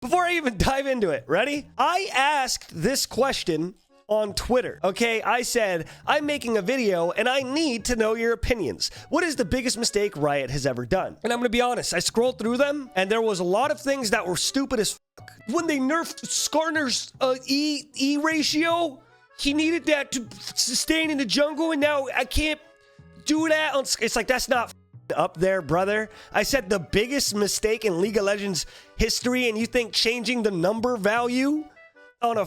Before I even dive into it, ready? I asked this question on Twitter, okay? I said, I'm making a video and I need to know your opinions. What is the biggest mistake Riot has ever done? And I'm gonna be honest, I scrolled through them and there was a lot of things that were stupid as fuck. When they nerfed Skarner's E ratio, he needed that to sustain in the jungle and now I can't do that. It's like, that's not up there, brother. I said the biggest mistake in League of Legends history and you think changing the number value on a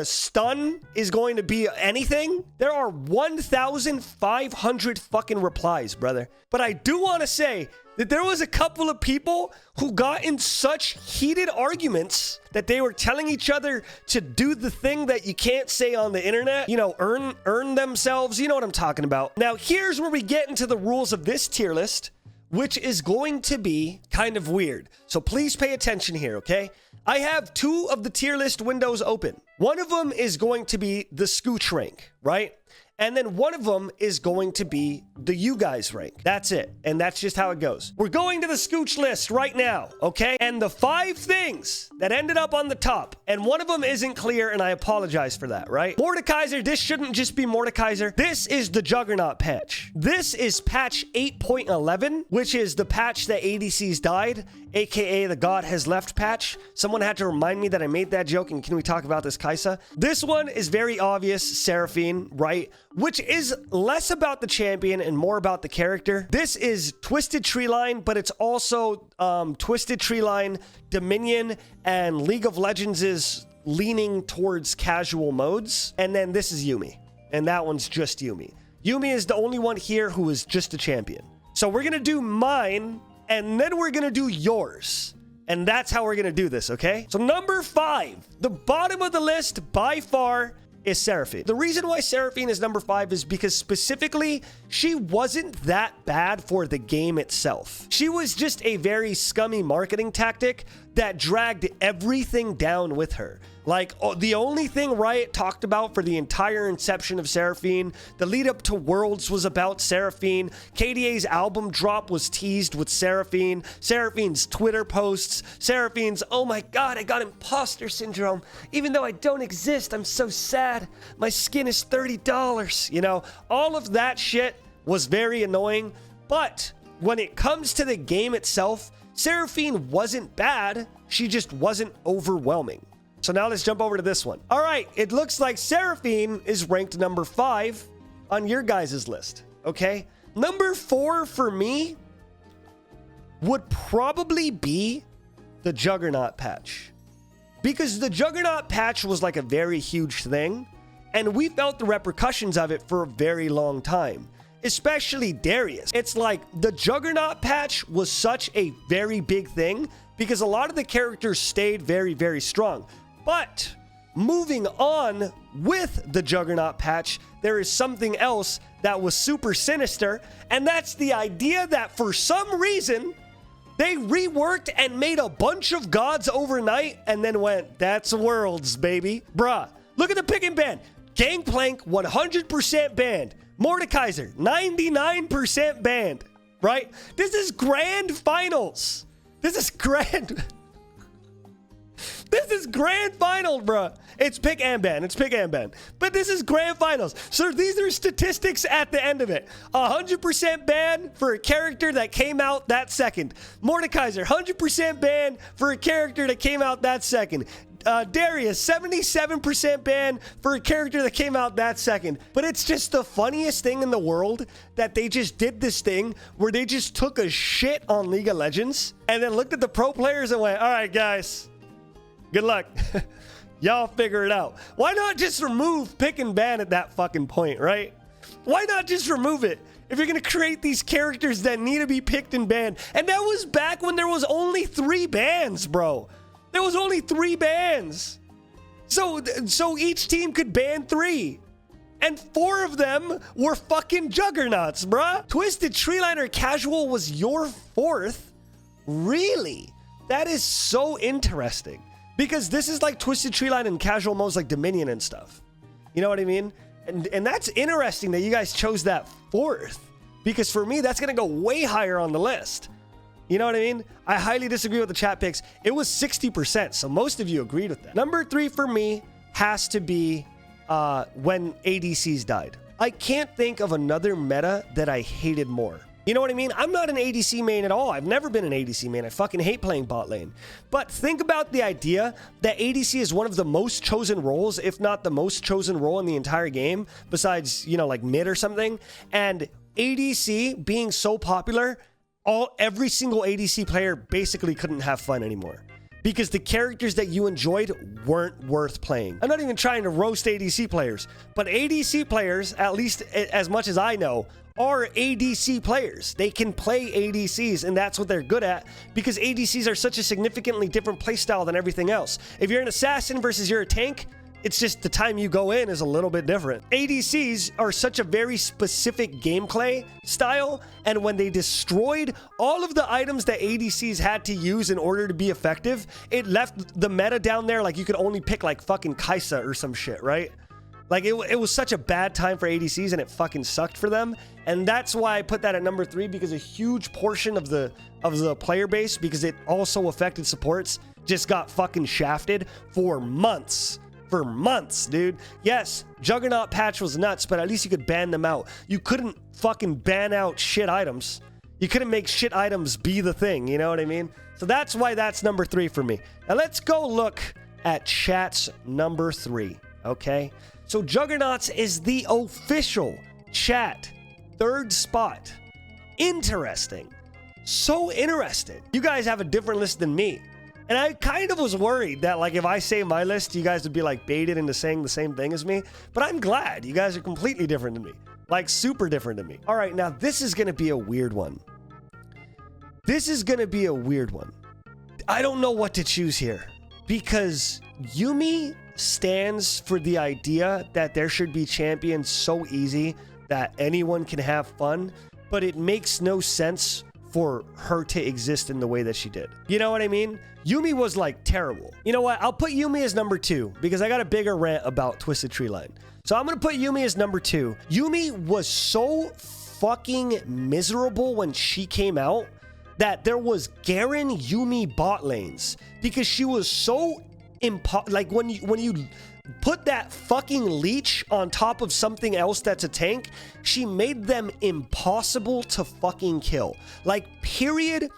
stun is going to be anything? There are 1,500 fucking replies, brother. But I do want to say that there was a couple of people who got in such heated arguments that they were telling each other to do the thing that you can't say on the internet, you know, earn themselves. You know what I'm talking about. Now, here's where we get into the rules of this tier list, which is going to be kind of weird. So please pay attention here, okay? I have two of the tier list windows open. One of them is going to be the Scooch rank, right? And then one of them is going to be the you guys rank. That's it. And that's just how it goes. We're going to the Scooch list right now, okay? And the 5 things that ended up on the top, and one of them isn't clear, and I apologize for that, right? Mordekaiser, this shouldn't just be Mordekaiser. This is the Juggernaut patch. This is patch 8.11, which is the patch that ADCs died, aka the God Has Left patch. Someone had to remind me that I made that joke, and can we talk about this, Kaisa? This one is very obvious, Seraphine, right? Which is less about the champion and more about the character. This is Twisted Treeline, but it's also Twisted Treeline, Dominion, and League of Legends is leaning towards casual modes. And then this is Yuumi, and that one's just Yuumi. Yuumi is the only one here who is just a champion. So we're gonna do mine, and then we're gonna do yours. And that's how we're gonna do this, okay? So number 5, the bottom of the list by far is Seraphine. The reason why Seraphine is number 5 is because specifically, she wasn't that bad for the game itself. She was just a very scummy marketing tactic that dragged everything down with her. Like, the only thing Riot talked about for the entire inception of Seraphine, the lead up to Worlds was about Seraphine, KDA's album drop was teased with Seraphine, Seraphine's Twitter posts, Seraphine's, oh my god, I got imposter syndrome. Even though I don't exist, I'm so sad. My skin is $30. You know, all of that shit was very annoying. But when it comes to the game itself, Seraphine wasn't bad. She just wasn't overwhelming. So now let's jump over to this one. All right, it looks like Seraphine is ranked number 5 on your guys' list, okay? Number 4 for me would probably be the Juggernaut patch. Because the Juggernaut patch was like a very huge thing, and we felt the repercussions of it for a very long time. Especially Darius. It's like the Juggernaut patch was such a very big thing because a lot of the characters stayed very, very strong. But moving on with the Juggernaut patch, there is something else that was super sinister, and that's the idea that for some reason, they reworked and made a bunch of gods overnight and then went, that's Worlds, baby. Bruh, look at the pick and ban. Gangplank, 100% banned. Mordekaiser, 99% banned, right? This is grand finals. This is grand. This is grand final, bruh. It's pick and ban. It's pick and ban. But this is grand finals. So these are statistics at the end of it. 100% ban for a character that came out that second. Mordekaiser, 100% ban for a character that came out that second. Darius, 77% ban for a character that came out that second. But it's just the funniest thing in the world that they just did this thing where they just took a shit on League of Legends and then looked at the pro players and went, all right, guys, good luck. Y'all figure it out. Why not just remove pick and ban at that fucking point, right? Why not just remove it? If you're going to create these characters that need to be picked and banned. And that was back when there was only 3 bans, bro. There was only 3 bans. So each team could ban 3. And 4 of them were fucking Juggernauts, bruh. Twisted Treeline or Casual was your 4th? Really? That is so interesting. Because this is like Twisted Treeline and casual modes like Dominion and stuff. You know what I mean? And that's interesting that you guys chose that 4th. Because for me, that's going to go way higher on the list. You know what I mean? I highly disagree with the chat picks. It was 60%, so most of you agreed with that. Number 3 for me has to be when ADCs died. I can't think of another meta that I hated more. You know what I mean? I'm not an ADC main at all. I've never been an ADC main. I fucking hate playing bot lane. But think about the idea that ADC is one of the most chosen roles, if not the most chosen role in the entire game, besides, you know, like mid or something. And ADC being so popular, every single ADC player basically couldn't have fun anymore. Because the characters that you enjoyed weren't worth playing. I'm not even trying to roast ADC players, but ADC players, at least as much as I know, are ADC players. They can play ADCs, and that's what they're good at, because ADCs are such a significantly different playstyle than everything else. If you're an assassin versus you're a tank, it's just the time you go in is a little bit different. ADCs are such a very specific gameplay style, and when they destroyed all of the items that ADCs had to use in order to be effective, it left the meta down there like you could only pick like fucking Kai'Sa or some shit, right? Like it was such a bad time for ADCs, and it fucking sucked for them. And that's why I put that at number 3, because a huge portion of the player base, because it also affected supports, just got fucking shafted for months. For months, dude. Yes, Juggernaut patch was nuts, but at least you could ban them out. You couldn't fucking ban out shit items. You couldn't make shit items be the thing, you know what I mean? So that's why that's number 3 for me. Now let's go look at chat's number 3, okay? So Juggernauts is the official chat 3rd spot. Interesting. So interesting. You guys have a different list than me. And I kind of was worried that, like, if I say my list, you guys would be, like, baited into saying the same thing as me. But I'm glad. You guys are completely different than me. Like, super different than me. All right, now this is going to be a weird one. This is going to be a weird one. I don't know what to choose here. Because Yuumi stands for the idea that there should be champions so easy that anyone can have fun. But it makes no sense for her to exist in the way that she did. You know what I mean? Yuumi was like terrible. You know what? I'll put Yuumi as number 2 because I got a bigger rant about Twisted Tree Line. So I'm gonna put Yuumi as number 2. Yuumi was so fucking miserable when she came out that there was Garen Yuumi bot lanes because she was so like when you put that fucking leech on top of something else that's a tank, she made them impossible to fucking kill. Like, period,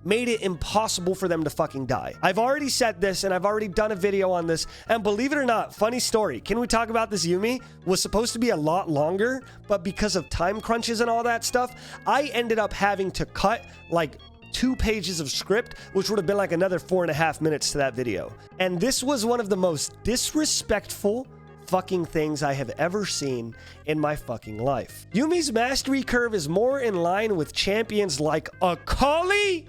made it impossible for them to fucking die. I've already said this, and I've already done a video on this, and believe it or not, funny story, can we talk about this? Yuumi was supposed to be a lot longer, but because of time crunches and all that stuff, I ended up having to cut like 2 pages of script, which would have been like another 4.5 minutes to that video. And this was one of the most disrespectful fucking things I have ever seen in my fucking life. Yuumi's mastery curve is more in line with champions like Akali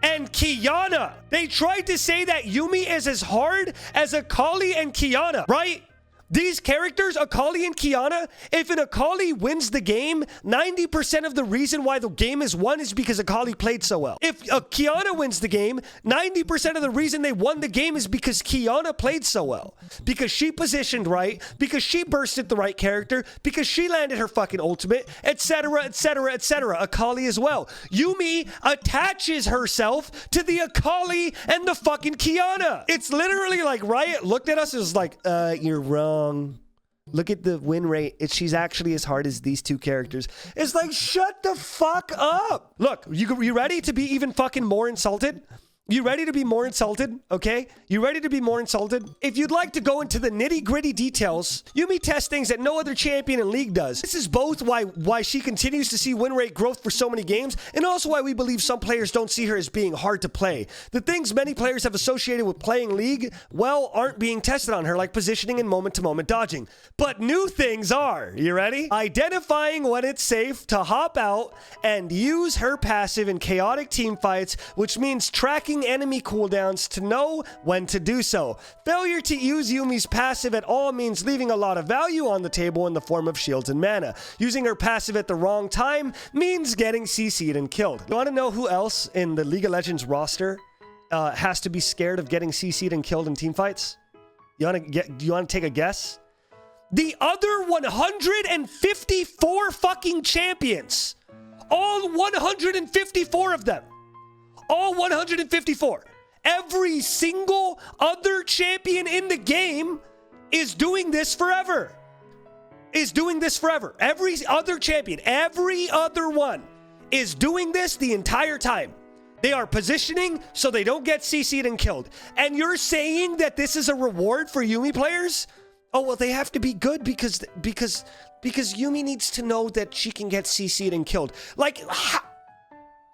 and Qiyana. They tried to say that Yuumi is as hard as Akali and Qiyana, right? These characters, Akali and Qiyana, if an Akali wins the game, 90% of the reason why the game is won is because Akali played so well. If Qiyana wins the game, 90% of the reason they won the game is because Qiyana played so well. Because she positioned right, because she bursted the right character, because she landed her fucking ultimate, etc., etc., etc. Akali as well. Yuumi attaches herself to the Akali and the fucking Qiyana. It's literally like Riot looked at us and was like, you're wrong. Look at the win rate. She's actually as hard as these 2 characters. It's like, shut the fuck up. Look, you ready to be even fucking more insulted? You ready to be more insulted? Okay? You ready to be more insulted? If you'd like to go into the nitty-gritty details, Yuumi tests things that no other champion in League does. This is both why she continues to see win rate growth for so many games, and also why we believe some players don't see her as being hard to play. The things many players have associated with playing League, well, aren't being tested on her, like positioning and moment-to-moment dodging. But new things are. You ready? Identifying when it's safe to hop out and use her passive in chaotic team fights, which means tracking enemy cooldowns to know when to do so. Failure to use Yuumi's passive at all means leaving a lot of value on the table in the form of shields and mana. Using her passive at the wrong time means getting CC'd and killed. You want to know who else in the League of Legends roster has to be scared of getting CC'd and killed in team fights? Do you want to take a guess? The other 154 fucking champions All 154 of them. All 154. Every single other champion in the game is doing this forever. Every other champion, every other one is doing this the entire time. They are positioning so they don't get CC'd and killed. And you're saying that this is a reward for Yuumi players? Oh, well, they have to be good because Yuumi needs to know that she can get CC'd and killed. Like,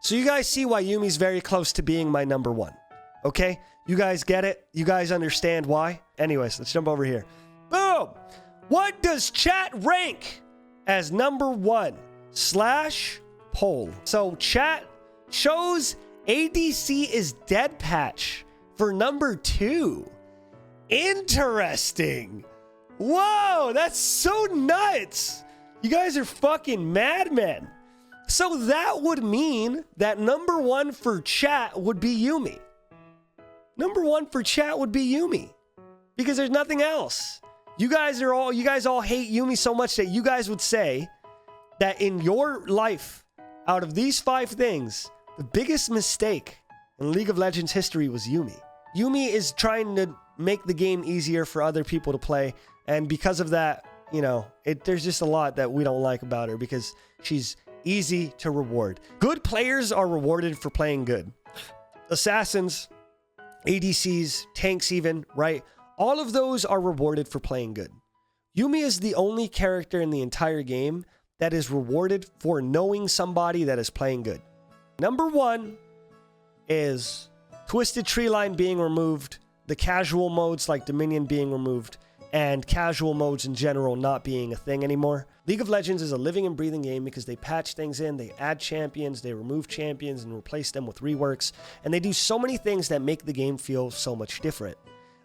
so you guys see why Yuumi's very close to being my number one. Okay? You guys get it? You guys understand why? Anyways, let's jump over here. Boom! What does chat rank as number one? / poll. So chat shows ADC is dead patch for number 2. Interesting. Whoa, that's so nuts. You guys are fucking madmen. So that would mean that number 1 for chat would be Yuumi. Number 1 for chat would be Yuumi. Because there's nothing else. You guys all hate Yuumi so much that you guys would say that in your life, out of these 5 things, the biggest mistake in League of Legends history was Yuumi. Yuumi is trying to make the game easier for other people to play. And because of that, you know, there's just a lot that we don't like about her because she's easy to reward. Good players are rewarded for playing good. Assassins, ADCs, tanks even, right? All of those are rewarded for playing good. Yuumi is the only character in the entire game that is rewarded for knowing somebody that is playing good. Number 1 is Twisted Treeline being removed, the casual modes like Dominion being removed, and casual modes in general not being a thing anymore. League of Legends is a living and breathing game because they patch things in, they add champions, they remove champions and replace them with reworks, and they do so many things that make the game feel so much different.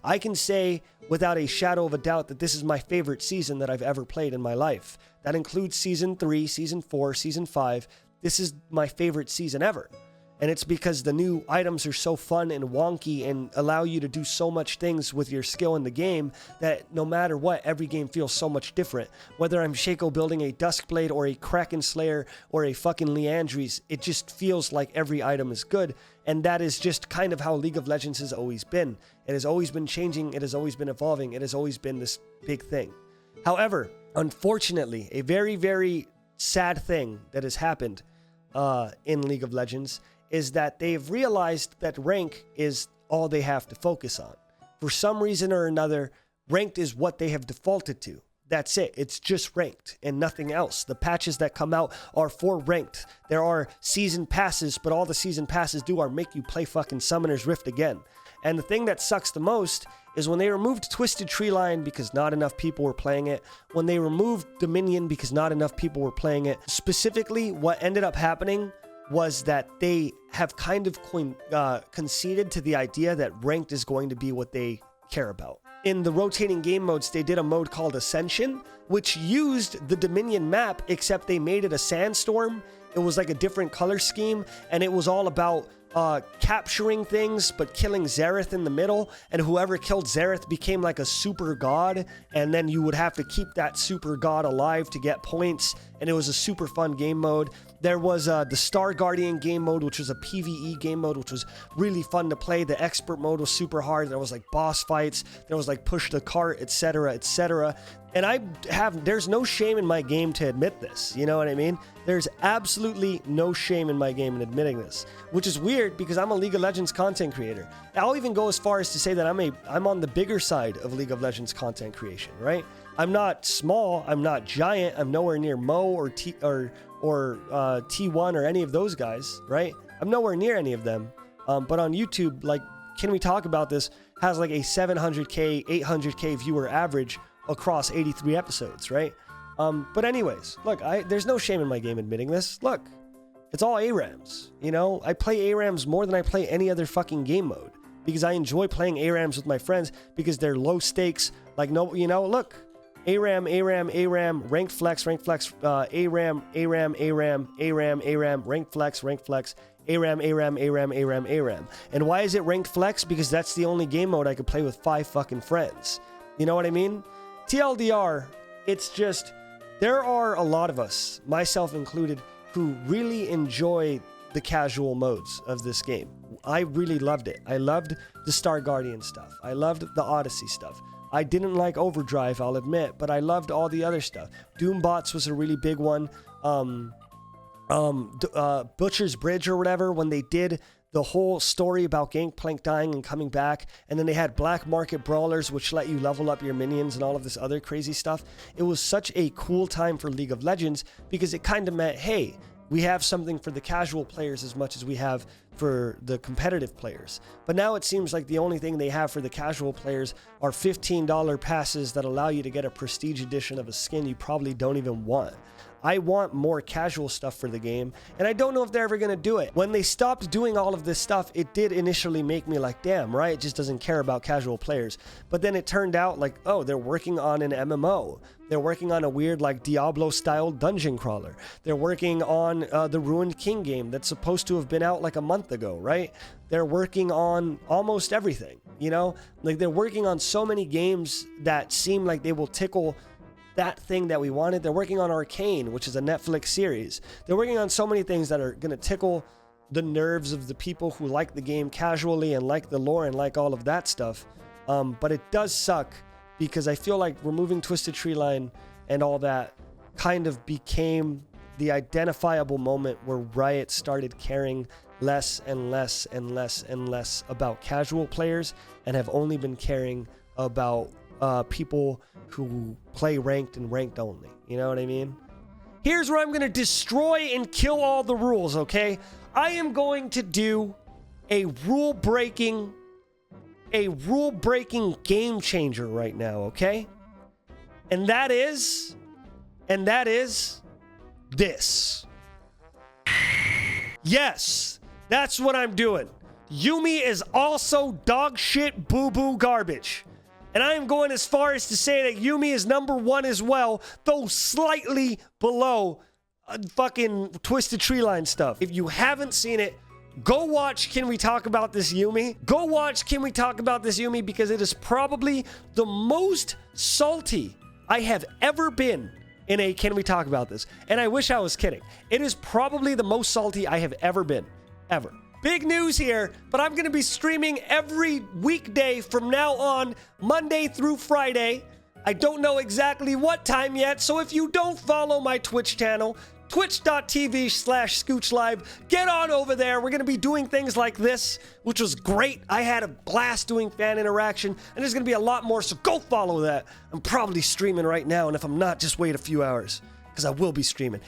I can say without a shadow of a doubt that this is my favorite season that I've ever played in my life. That includes Season 3, Season 4, Season 5. This is my favorite season ever. And it's because the new items are so fun and wonky and allow you to do so much things with your skill in the game that no matter what, every game feels so much different. Whether I'm Shaco building a Duskblade or a Kraken Slayer or a fucking Liandry's, it just feels like every item is good. And that is just kind of how League of Legends has always been. It has always been changing. It has always been evolving. It has always been this big thing. However, unfortunately, a very, very sad thing that has happened in League of Legends is that they've realized that rank is all they have to focus on. For some reason or another, ranked is what they have defaulted to. That's it. It's just ranked and nothing else. The patches that come out are for ranked. There are season passes, but all the season passes do are make you play fucking Summoner's Rift again. And the thing that sucks the most is when they removed Twisted Treeline because not enough people were playing it, when they removed Dominion because not enough people were playing it. Specifically, what ended up happening was that they have kind of conceded to the idea that ranked is going to be what they care about. In the rotating game modes, they did a mode called Ascension, which used the Dominion map, except they made it a sandstorm. It was like a different color scheme, and it was all about capturing things, but killing Xerath in the middle, and whoever killed Xerath became like a super god, and then you would have to keep that super god alive to get points, and it was a super fun game mode. There was the Star Guardian game mode, which was a PvE game mode, which was really fun to play. The expert mode was super hard. There was like boss fights. There was like push the cart, etc., etc. And there's no shame in my game to admit this. You know what I mean? There's absolutely no shame in my game in admitting this, which is weird because I'm a League of Legends content creator. I'll even go as far as to say that I'm on the bigger side of League of Legends content creation, right? I'm not small. I'm not giant. I'm nowhere near Mo or T1 or any of those guys, right? I'm nowhere near any of them. But on YouTube, like, Can We Talk About This has like a 700K, 800K viewer average across 83 episodes, right? But anyways, look, there's no shame in my game admitting this. Look, it's all ARAMs, you know? I play ARAMs more than I play any other fucking game mode because I enjoy playing ARAMs with my friends because they're low stakes. Like, no, you know, look, ARAM, ranked flex, ARAM, ranked flex, ARAM. And why is it ranked flex? Because that's the only game mode I could play with 5 fucking friends. You know what I mean? TLDR, it's just, there are a lot of us, myself included, who really enjoy the casual modes of this game. I really loved it. I loved the Star Guardian stuff. I loved the Odyssey stuff. I didn't like Overdrive, I'll admit, but I loved all the other stuff. Doombots was a really big one. Butcher's Bridge or whatever, when they did the whole story about Gangplank dying and coming back, and then they had Black Market Brawlers, which let you level up your minions and all of this other crazy stuff. It was such a cool time for League of Legends because it kind of meant, hey, we have something for the casual players as much as we have for the competitive players. But now it seems like the only thing they have for the casual players are $15 passes that allow you to get a prestige edition of a skin you probably don't even want. I want more casual stuff for the game, and I don't know if they're ever going to do it. When they stopped doing all of this stuff, it did initially make me like, damn, Riot just doesn't care about casual players. But then it turned out like, oh, they're working on an MMO. They're working on a weird like Diablo-style dungeon crawler. They're working on the Ruined King game that's supposed to have been out like a month ago, right? They're working on almost everything, you know? Like they're working on so many games that seem like they will tickle that thing that we wanted. They're working on Arcane, which is a Netflix series. They're working on so many things that are going to tickle the nerves of the people who like the game casually and like the lore and like all of that stuff. But it does suck because I feel like removing Twisted Treeline and all that kind of became the identifiable moment where Riot started caring less and less and less and less about casual players and have only been caring about people who play ranked and ranked only. You know what I mean? Here's where I'm going to destroy and kill all the rules, okay? I am going to do a rule-breaking game changer right now, okay? And that is this. Yes, that's what I'm doing. Yuumi is also dog shit boo-boo garbage. And I am going as far as to say that Yuumi is number one as well, though slightly below fucking Twisted Treeline stuff. If you haven't seen it, go watch Can We Talk About This Yuumi? Go watch Can We Talk About This Yuumi because it is probably the most salty I have ever been in a Can We Talk About This. And I wish I was kidding. It is probably the most salty I have ever been. Ever. Big news here, but I'm going to be streaming every weekday from now on, Monday through Friday. I don't know exactly what time yet, so if you don't follow my Twitch channel, twitch.tv/ScoochLive, get on over there. We're going to be doing things like this, which was great. I had a blast doing fan interaction, and there's going to be a lot more, so go follow that. I'm probably streaming right now, and if I'm not, just wait a few hours, because I will be streaming.